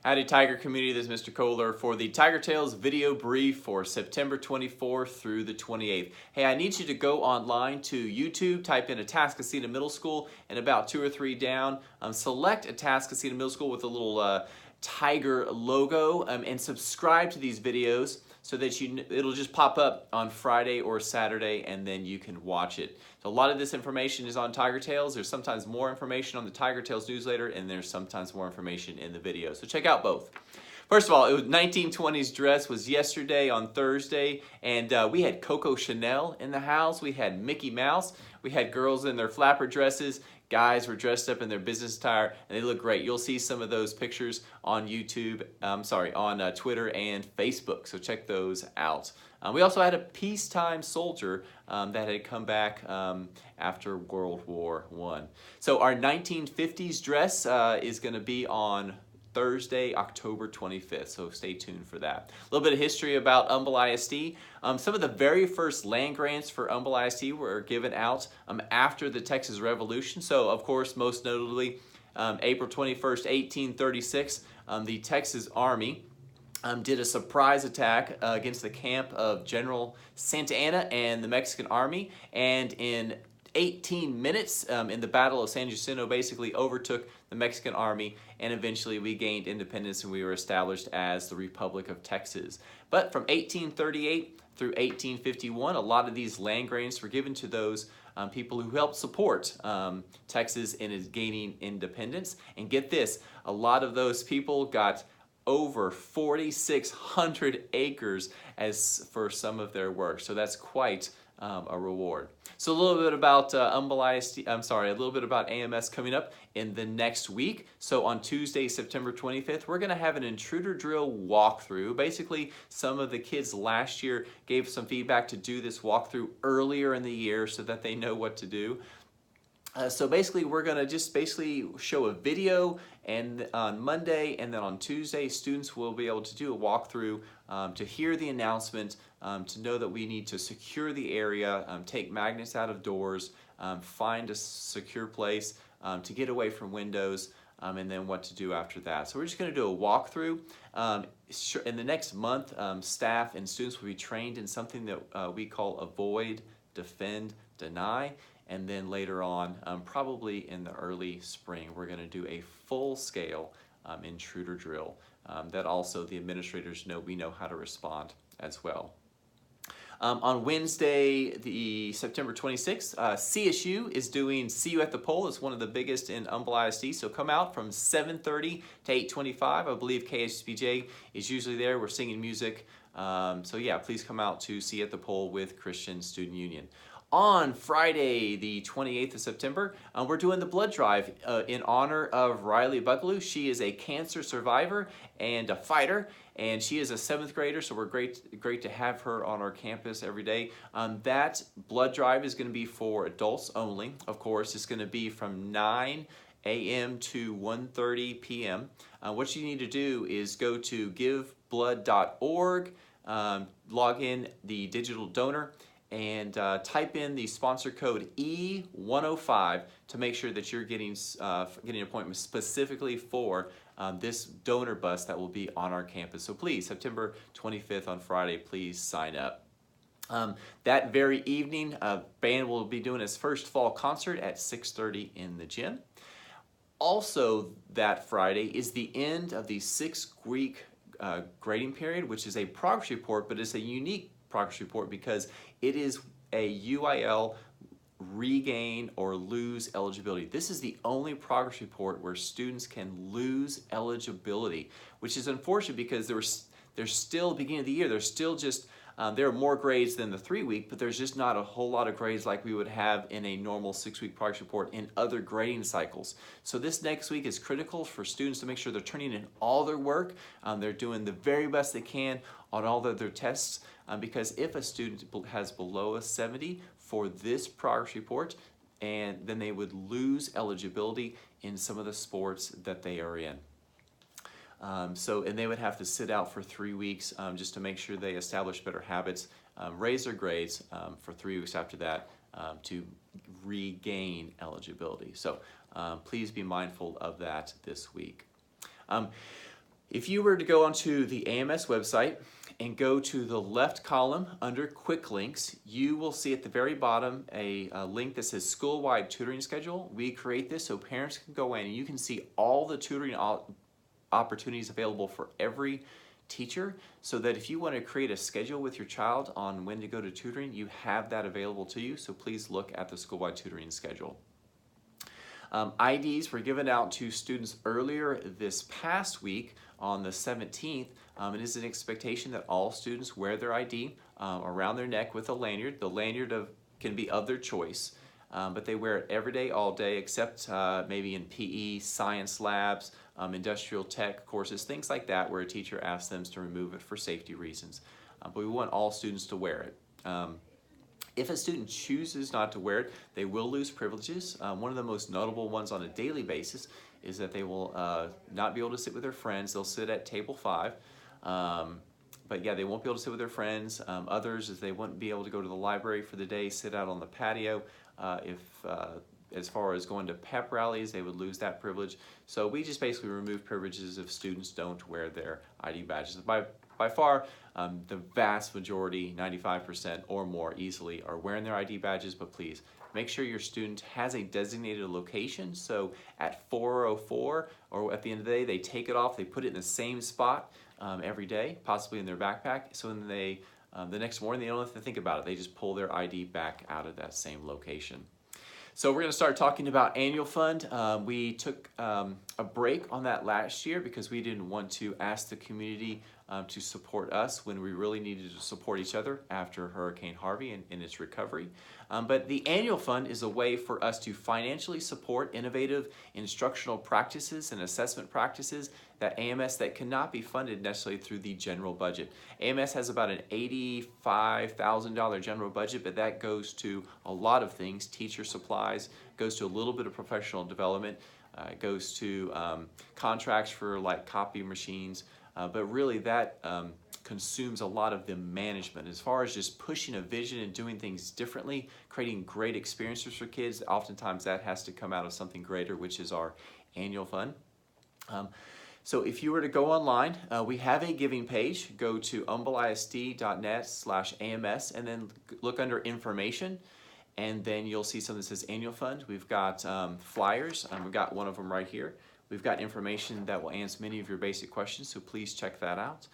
Howdy Tiger community, this is Mr. Kohler for the Tiger Tales video brief for September 24th through the 28th. Hey, I need you to go online to YouTube, type in Atascocita Middle School, and about 2 or 3 down, select Atascocita Middle School with a little tiger logo and subscribe to these videos so that it'll just pop up on Friday or Saturday and then you can watch it. So a lot of this information is on Tiger Tales. There's sometimes more information on the Tiger Tales newsletter and there's sometimes more information in the video. So check out both. First of all, it was 1920s dress was yesterday on Thursday, and we had Coco Chanel in the house. We had Mickey Mouse. We had girls in their flapper dresses. Guys were dressed up in their business attire, and they look great. You'll see some of those pictures on YouTube, on Twitter and Facebook, so check those out. We also had a peacetime soldier that had come back after World War I. So our 1950s dress is going to be on Thursday, October 25th, so stay tuned for that. A little bit of history about Humble ISD. Some of the very first land grants for Humble ISD were given out after the Texas Revolution. So, of course, most notably, April 21st, 1836, the Texas Army did a surprise attack against the camp of General Santa Anna and the Mexican Army, and in 18 minutes in the Battle of San Jacinto basically overtook the Mexican Army, and eventually we gained independence and we were established as the Republic of Texas. But from 1838 through 1851, a lot of these land grants were given to those people who helped support Texas in its gaining independence. And get this, a lot of those people got over 4,600 acres for some of their work. So that's quite a reward. So a little bit about a little bit about AMS coming up in the next week. So on Tuesday, September 25th, we're going to have an intruder drill walkthrough. Basically, some of the kids last year gave some feedback to do this walkthrough earlier in the year so that they know what to do. So basically, we're going to just show a video, and on Monday and then on Tuesday, students will be able to do a walkthrough to hear the announcement, to know that we need to secure the area, take magnets out of doors, find a secure place to get away from windows, and then what to do after that. So we're just going to do a walkthrough. In the next month, staff and students will be trained in something that we call avoid, defend, deny. And then later on, probably in the early spring, we're going to do a full-scale intruder drill that also the administrators we know how to respond as well. On Wednesday, the September 26th, CSU is doing See You at the Pole. It's one of the biggest in Humble ISD, so come out from 7:30 to 8:25. I believe KSBJ is usually there. We're singing music. So yeah, please come out to See You at the Pole with Christian Student Union. On Friday, the 28th of September, we're doing the blood drive in honor of Riley Buckaloo. She is a cancer survivor and a fighter, and she is a 7th grader, so we're great to have her on our campus every day. That blood drive is going to be for adults only. Of course, it's going to be from 9 a.m. to 1:30 p.m. What you need to do is go to giveblood.org, log in the digital donor, and type in the sponsor code E105 to make sure that you're getting an appointment specifically for this donor bus that will be on our campus. So please, September 25th on Friday, please sign up. That very evening, band will be doing its first fall concert at 6:30 in the gym. Also that Friday is the end of the 6-week grading period, which is a progress report, but it's a unique progress report because it is a UIL regain or lose eligibility. This is the only progress report where students can lose eligibility, which is unfortunate because there's still beginning of the year. There's still just there are more grades than the 3-week, but there's just not a whole lot of grades like we would have in a normal 6-week progress report in other grading cycles. So this next week is critical for students to make sure they're turning in all their work. They're doing the very best they can on all of their tests, because if a student has below a 70 for this progress report, and then they would lose eligibility in some of the sports that they are in. And they would have to sit out for 3 weeks just to make sure they establish better habits, raise their grades for 3 weeks after that to regain eligibility. So please be mindful of that this week. If you were to go onto the AMS website and go to the left column under Quick Links, you will see at the very bottom a link that says School-Wide Tutoring Schedule. We create this so parents can go in and you can see all the tutoring opportunities available for every teacher, so that if you want to create a schedule with your child on when to go to tutoring, you have that available to you. So please look at the School-Wide Tutoring Schedule. IDs were given out to students earlier this past week on the 17th. It is an expectation that all students wear their ID around their neck with a lanyard. The lanyard can be of their choice, but they wear it every day, all day, except maybe in PE, science labs, industrial tech courses, things like that, where a teacher asks them to remove it for safety reasons. But we want all students to wear it. If a student chooses not to wear it, they will lose privileges. One of the most notable ones on a daily basis is that they will not be able to sit with their friends. They'll sit at table 5. But yeah, they won't be able to sit with their friends. Others is they won't be able to go to the library for the day, sit out on the patio. As far as going to pep rallies, they would lose that privilege. So we just basically remove privileges if students don't wear their ID badges. By far, the vast majority, 95% or more easily, are wearing their ID badges, but please make sure your student has a designated location. So at 4:04 or at the end of the day, they take it off, they put it in the same spot every day, possibly in their backpack. So when the next morning, they don't have to think about it. They just pull their ID back out of that same location. So we're going to start talking about annual fund. We took a break on that last year because we didn't want to ask the community to support us when we really needed to support each other after Hurricane Harvey and its recovery. But the annual fund is a way for us to financially support innovative instructional practices and assessment practices that AMS that cannot be funded necessarily through the general budget. AMS has about an $85,000 general budget, but that goes to a lot of things: teacher supplies, goes to a little bit of professional development, it goes to contracts for like copy machines, but really that consumes a lot of the management. As far as just pushing a vision and doing things differently, creating great experiences for kids, oftentimes that has to come out of something greater, which is our annual fund. So if you were to go online, we have a giving page. Go to humbleisd.net/AMS and then look under information, and then you'll see something that says annual fund. We've got flyers. We've got one of them right here. We've got information that will answer many of your basic questions, so please check that out.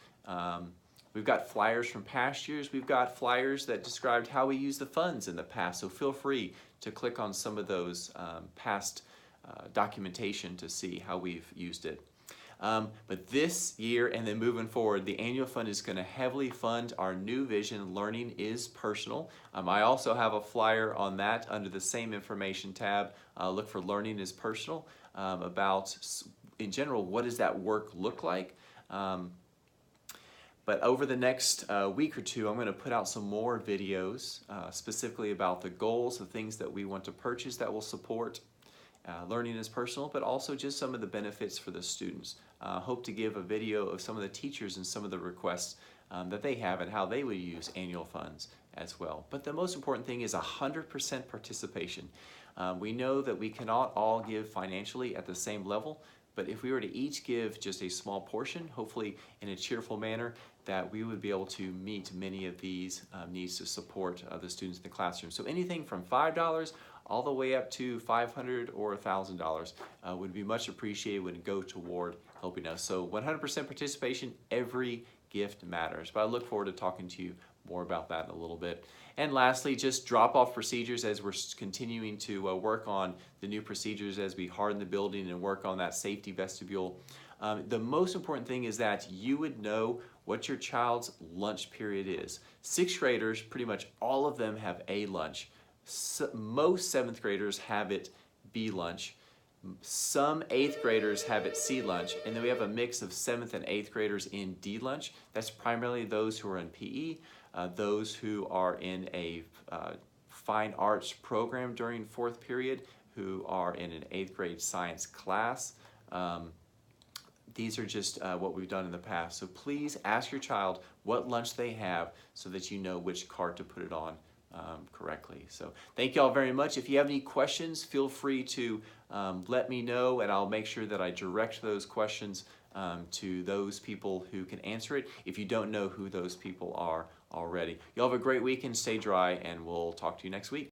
We've got flyers from past years. We've got flyers that described how we used the funds in the past, so feel free to click on some of those past documentation to see how we've used it. But this year and then moving forward, the annual fund is going to heavily fund our new vision, Learning is Personal. I also have a flyer on that under the same information tab. Look for Learning is Personal, about, in general, what does that work look like? But over the next week or two, I'm going to put out some more videos specifically about the goals, the things that we want to purchase that will support Learning is Personal, but also just some of the benefits for the students. Hope to give a video of some of the teachers and some of the requests that they have and how they would use annual funds as well. But the most important thing is 100% participation. We know that we cannot all give financially at the same level, but if we were to each give just a small portion, hopefully in a cheerful manner, that we would be able to meet many of these needs to support the students in the classroom. So anything from $5 all the way up to $500 or $1,000 would be much appreciated, would go toward helping us. So 100% participation, every gift matters. But I look forward to talking to you more about that in a little bit. And lastly, just drop-off procedures as we're continuing to work on the new procedures as we harden the building and work on that safety vestibule. The most important thing is that you would know what your child's lunch period is. 6th graders, pretty much all of them have A lunch. Most 7th graders have it B lunch. Some 8th graders have it C lunch, and then we have a mix of 7th and 8th graders in D lunch. That's primarily those who are in PE, those who are in a fine arts program during 4th period, who are in an 8th grade science class. These are just what we've done in the past. So please ask your child what lunch they have so that you know which cart to put it on correctly. So thank you all very much. If you have any questions, feel free to let me know, and I'll make sure that I direct those questions to those people who can answer it if you don't know who those people are already. You all have a great weekend, stay dry, and we'll talk to you next week.